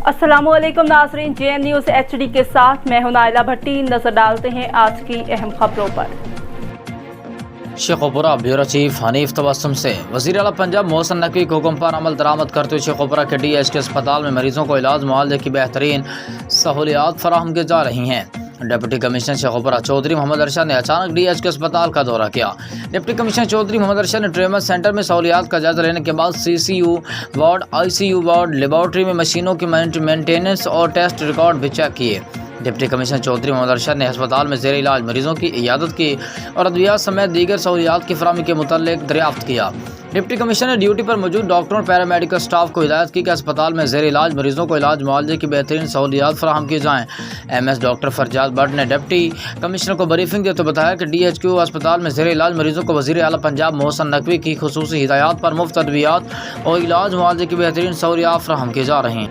अस्सलाम वालेकुम नाज़रीन, JN न्यूज़ HD के साथ मैं हूं नाइला भट्टी। नजर डालते हैं आज की अहम खबरों पर। शेखोपुरा ब्यूरो चीफ हनीफ तबस्सुम से वज़ीर आला पंजाब मोहसिन नकवी के हुक्म पर अमल दरामद करते हुए शेखोपुरा के DHK अस्पताल में मरीजों को इलाज मुआवजे की बेहतरीन सहूलियात फराहम की जा रही हैं। डिप्टी कमिश्नर शेखोपुरा चौधरी मोहम्मद अरशद ने अचानक DHK अस्पताल का दौरा किया। डिप्टी कमिश्नर चौधरी मोहम्मद अरशद ने ट्रेमा सेंटर में सहूलियात का जायजा लेने के बाद CCU ward, ICU ward, laboratory में मशीनों की मेंटेनेंस और टेस्ट रिकॉर्ड भी चेक किए। डिप्टी कमिश्नर चौधरी मोहम्मद अरशद ने अस्पताल में ज़ेर इलाज मरीजों की इयादत की और अद्वियात समेत दीगर सहूलियात की फराहमी के मुतल्लिक दरियाफ्त किया। डिप्टी कमिश्नर ने ड्यूटी पर मौजूद डॉक्टरों और पैरामेडिकल स्टाफ को हिदायत की कि अस्पताल में ज़ेर इलाज मरीजों को इलाज मुआवजे की बेहतरीन सहूलियात फराहम की जाएँ। MS डॉक्टर फरजाद भट्ट ने डिप्टी कमिश्नर को ब्रीफिंग देते बताया कि DHQ अस्पताल में ज़ेर इलाज मरीजों को वज़ीर आला पंजाब मोहसिन नकवी की खुसूसी हिदायत पर मुफ्त अद्वियात और इलाज मुआवजे की बेहतरीन सहूलियात फराहम की जा रही हैं।